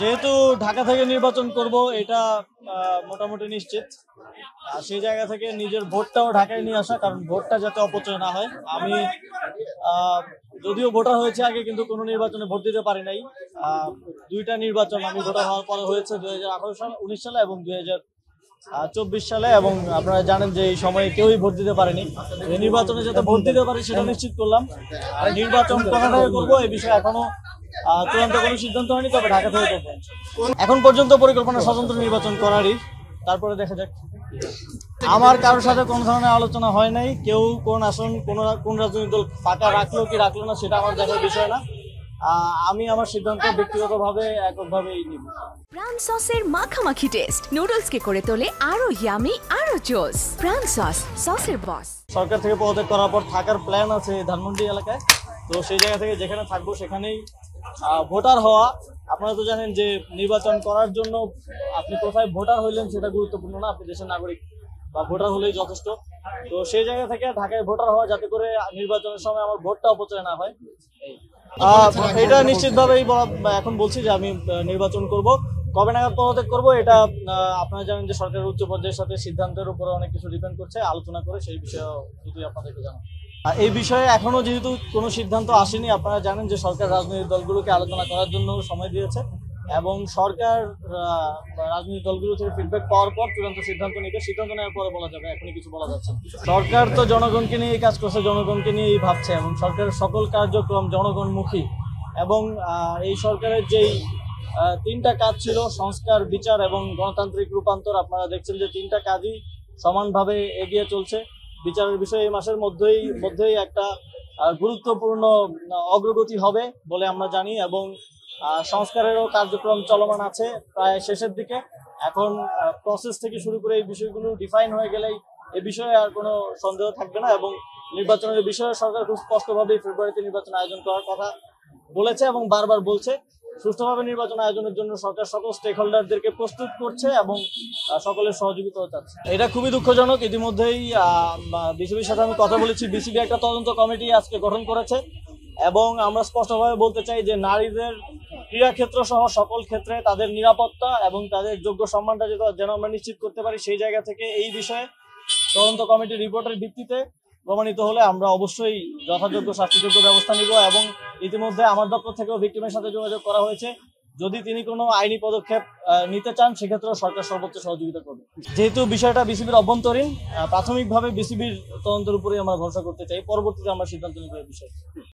যেহেতু ঢাকা থেকে নির্বাচন করব এটা মোটামুটি নিশ্চিত। সেই জায়গা থেকে নিজের ভোটটাও ঢাকায় নিয়ে আসা, কারণ ভোটটা যাতে অপচয় না হয়। আমি যদিও ভোটার হয়েছে আগে, কিন্তু কোনো নির্বাচনে ভোট দিতে পারি নাই। দুইটা নির্বাচন আমি ভোটার হওয়ার পরে হয়েছে 2018 সাল 19 সালে এবং 2024 সালে, এবং আপনারা জানেন যে এই সময়ে কেউই ভোট দিতে পারেনি। এই নির্বাচনে যাতে ভোট দিতে পারি সেটা নিশ্চিত করলাম। নির্বাচন কোথা থেকে করবো এই বিষয়ে এখনো চূড়ান্ত কোনো সিদ্ধান্ত হয়নি, তবে ঢাকা থেকে করবো। এখন পর্যন্ত পরিকল্পনা স্বতন্ত্র নির্বাচন করারই, তারপরে দেখা যাক। আমার কারোর সাথে কোনো ধরনের আলোচনা হয় নাই। কেউ কোন আসন কোন রাজনৈতিক দল ফাঁকা রাখলো কি রাখলো না সেটা আমার দেখার বিষয় না। আমি আমার সিদ্ধান্ত ব্যক্তিগতভাবে এককভাবেই নিব। প্রাণ সসের মাখামাখি টেস্ট নুডলসকে করে তোলে আরো ইয়ামি আরো জোস। প্রাণ সস, সসের বস। সরকার থেকে পদত্যাগ করার পর থাকার প্ল্যান আছে ধানমন্ডি এলাকায়। তো সেই জায়গা থেকে যেখানে থাকবো সেখানেই ভোটার হওয়া। আপনারা তো জানেন যে নির্বাচন করার জন্য আপনি কোথায় ভোটার হইলেন সেটা গুরুত্বপূর্ণ না, আপনি দেশের নাগরিক বা ভোটার হলেই যথেষ্ট। তো সেই জায়গা থেকে ঢাকায় ভোটার হওয়া, যাতে করে নির্বাচনের সময় আমার ভোটটা অপচয় না হয়। এটা নিশ্চিতভাবেই এখন বলছি যে আমি নির্বাচন করব। কবে নাগাদ পদত্যাগ করবো এটা আপনারা জানেন যে সরকারের উচ্চ পর্যায়ের সাথে সিদ্ধান্তের উপরে অনেক কিছু ডিপেন্ড করছে, আলোচনা করে সেই বিষয়ে যদি আপনাদেরকে জানাবো। এই বিষয়ে এখনো যেহেতু কোনো সিদ্ধান্ত আসেনি, আপনারা জানেন যে সরকার রাজনৈতিক দলগুলোকে আলোচনা করার জন্য সময় দিয়েছে, এবং সরকার রাজনৈতিক দলগুলো থেকে ফিডব্যাক পাওয়ার পর চূড়ান্ত সিদ্ধান্ত নেবে। সিদ্ধান্ত নেওয়ার পরে বলা যাবে, এখনই কিছু বলা যাচ্ছে না। সরকার তো জনগণকে নিয়েই কাজ করছে, জনগণকে নিয়েই ভাবছে, এবং সরকারের সকল কার্যক্রম জনগণমুখী। এবং এই সরকারের যেই তিনটা কাজ ছিল, সংস্কার, বিচার এবং গণতান্ত্রিক রূপান্তর, আপনারা দেখছেন যে তিনটা কাজই সমানভাবে এগিয়ে চলছে। বিচারের বিষয়ে এই মাসের মধ্যেই একটা গুরুত্বপূর্ণ অগ্রগতি হবে বলে আমরা জানি, এবং সংস্কারেরও কার্যক্রম চলমান আছে, প্রায় শেষের দিকে। এখন প্রসেস থেকে শুরু করে এই বিষয়গুলো ডিফাইন হয়ে গেলেই এ বিষয়ে আর কোনো সন্দেহ থাকবে না। এবং নির্বাচনের বিষয়ে সরকার খুব স্পষ্টভাবে ফেব্রুয়ারিতে নির্বাচন আয়োজন করার কথা বলেছে এবং বারবার বলছে। সুষ্ঠুভাবে নির্বাচন আয়োজনের জন্য সরকার সকল স্টেক হোল্ডারদেরকে প্রস্তুত করছে এবং সকলের সহযোগিতাও চাচ্ছে। এটা খুবই দুঃখজনক। ইতিমধ্যেই বিসিবির সাথে আমি কথা বলেছি, বিসিবি একটা তদন্ত কমিটি আজকে গঠন করেছে, এবং আমরা স্পষ্টভাবে বলতে চাই যে নারীদের ক্রীড়াক্ষেত্র সহ সকল ক্ষেত্রে তাদের নিরাপত্তা এবং তাদের যোগ্য সম্মানটা যেন আমরা নিশ্চিত করতে পারি, সেই জায়গা থেকে এই বিষয়ে তদন্ত কমিটির রিপোর্টের ভিত্তিতে প্রমাণিত হলে আমরা অবশ্যই যথাযোগ্য শাস্তিযোগ্য ব্যবস্থা নিব। এবং ইতিমধ্যে আমার দপ্তর থেকেও ভিক্টিমের সাথে যোগাযোগ করা হয়েছে। যদি তিনি কোনো আইনি পদক্ষেপ নিতে চান, সেক্ষেত্রেও সরকার সর্বোচ্চ সহযোগিতা করবে। যেহেতু বিষয়টা বিসিবির অভ্যন্তরীণ, প্রাথমিকভাবে বিসিবির তদন্তের উপরেই আমরা ভরসা করতে চাই, পরবর্তীতে আমরা সিদ্ধান্ত নিব এই বিষয়ে।